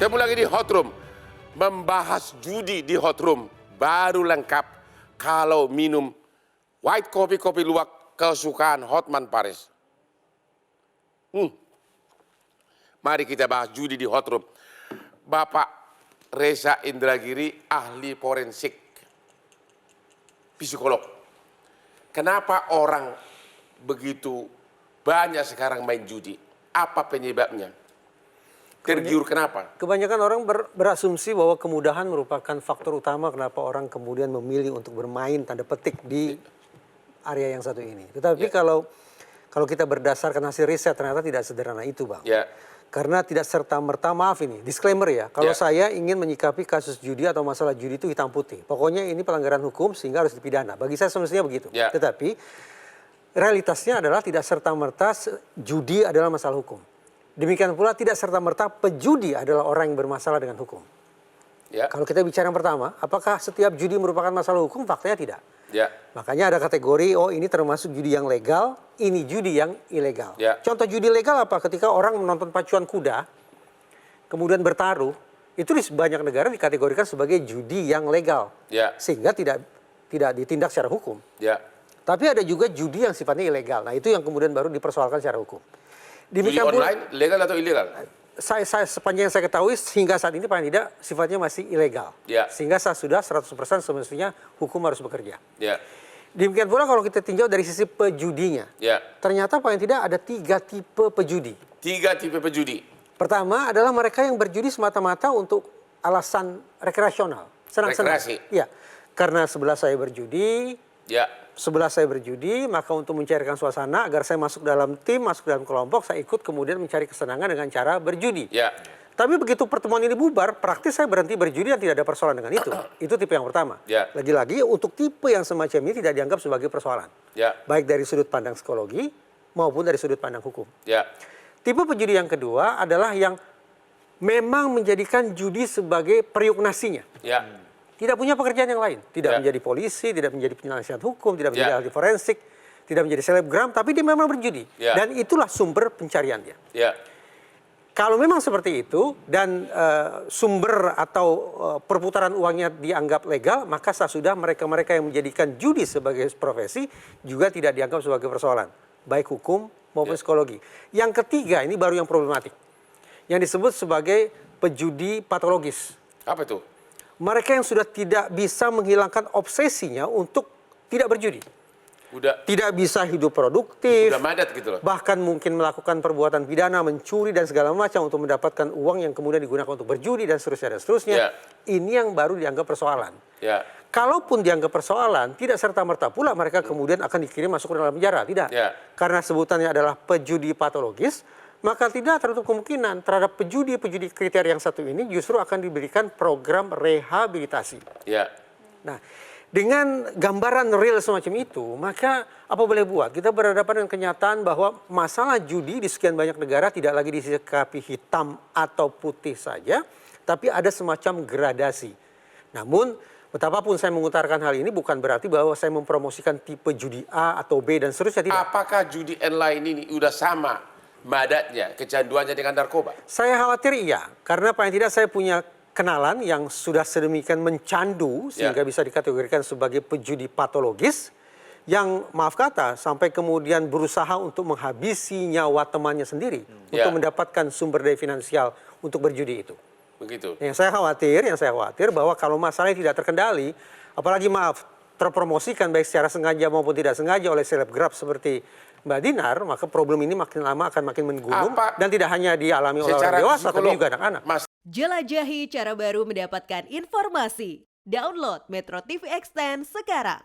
Ketemu lagi di Hot Room. Membahas judi di Hot Room baru lengkap kalau minum white coffee, kopi luwak kesukaan Hotman Paris. Mari kita bahas judi di Hot Room. Bapak Reza Indragiri, ahli forensik, psikolog. Kenapa orang begitu banyak sekarang main judi? Apa penyebabnya? Tergiur kenapa? Kebanyakan orang berasumsi bahwa kemudahan merupakan faktor utama kenapa orang kemudian memilih untuk bermain tanda petik di area yang satu ini. Tetapi kalau kita berdasarkan hasil riset ternyata tidak sederhana itu, Bang. Karena tidak serta-merta, maaf ini, disclaimer ya, kalau saya ingin menyikapi kasus judi atau masalah judi itu hitam putih. Pokoknya ini pelanggaran hukum sehingga harus dipidana. Bagi saya semestinya begitu. Tetapi realitasnya adalah tidak serta-merta judi adalah masalah hukum. Demikian pula tidak serta-merta pejudi adalah orang yang bermasalah dengan hukum. Kalau kita bicara yang pertama, apakah setiap judi merupakan masalah hukum? Faktanya tidak. Makanya ada kategori, oh ini termasuk judi yang legal, ini judi yang ilegal. Contoh judi legal apa? Ketika orang menonton pacuan kuda, kemudian bertaruh, itu di banyak negara dikategorikan sebagai judi yang legal. Sehingga tidak ditindak secara hukum. Tapi ada juga judi yang sifatnya ilegal. Nah itu yang kemudian baru dipersoalkan secara hukum. Judi online legal atau ilegal? Saya sepanjang yang saya ketahui hingga saat ini paling tidak sifatnya masih ilegal. Sehingga saya sudah 100% semestinya hukum harus bekerja. Demikian pula kalau kita tinjau dari sisi pejudinya. Ternyata paling tidak ada 3 tipe pejudi. 3 tipe pejudi. Pertama adalah mereka yang berjudi semata-mata untuk alasan rekreasional. Senang-senang. Iya. Karena sebelah saya berjudi. Sebelah saya berjudi, maka untuk mencairkan suasana agar saya masuk dalam tim, masuk dalam kelompok, saya ikut kemudian mencari kesenangan dengan cara berjudi. Tapi begitu pertemuan ini bubar, praktis saya berhenti berjudi dan tidak ada persoalan dengan itu. Itu tipe yang pertama. Lagi-lagi untuk tipe yang semacam ini tidak dianggap sebagai persoalan. Baik dari sudut pandang psikologi maupun dari sudut pandang hukum. Tipe pejudi yang kedua adalah yang memang menjadikan judi sebagai periuk nasinya. Tidak punya pekerjaan yang lain. Tidak menjadi polisi, tidak menjadi penasihat hukum, tidak menjadi ahli forensik, tidak menjadi selebgram, tapi dia memang berjudi. Dan itulah sumber pencariannya. Kalau memang seperti itu dan sumber atau perputaran uangnya dianggap legal, maka sudah mereka-mereka yang menjadikan judi sebagai profesi juga tidak dianggap sebagai persoalan. Baik hukum maupun psikologi. Yang ketiga, ini baru yang problematik. Yang disebut sebagai pejudi patologis. Apa itu? Mereka yang sudah tidak bisa menghilangkan obsesinya untuk tidak berjudi. Tidak bisa hidup produktif. Udah madat gitu loh. Bahkan mungkin melakukan perbuatan pidana, mencuri dan segala macam untuk mendapatkan uang yang kemudian digunakan untuk berjudi dan seterusnya dan seterusnya. Ini yang baru dianggap persoalan. Kalaupun dianggap persoalan, tidak serta-merta pula mereka kemudian akan dikirim masuk ke dalam penjara. Tidak. Karena sebutannya adalah pejudi patologis, maka tidak tertutup kemungkinan terhadap pejudi-pejudi kriteria yang satu ini justru akan diberikan program rehabilitasi. Nah, dengan gambaran real semacam itu, maka apa boleh buat? Kita berhadapan dengan kenyataan bahwa masalah judi di sekian banyak negara tidak lagi disikapi hitam atau putih saja, tapi ada semacam gradasi. Namun, betapapun saya mengutarakan hal ini bukan berarti bahwa saya mempromosikan tipe judi A atau B dan seterusnya, tidak. Apakah judi online ini udah sama madatnya, kecanduannya dengan narkoba? Saya khawatir iya, karena paling tidak saya punya kenalan yang sudah sedemikian mencandu sehingga bisa dikategorikan sebagai pejudi patologis yang maaf kata sampai kemudian berusaha untuk menghabisi nyawa temannya sendiri untuk mendapatkan sumber daya finansial untuk berjudi itu. Begitu. Yang saya khawatir bahwa kalau masalahnya tidak terkendali, apalagi maaf terpromosikan baik secara sengaja maupun tidak sengaja oleh selebgram seperti Mbak Dinar, maka problem ini makin lama akan makin menggunung dan tidak hanya dialami oleh orang dewasa tapi juga anak-anak. Jelajahi cara baru mendapatkan informasi. Download Metro TV Extend sekarang.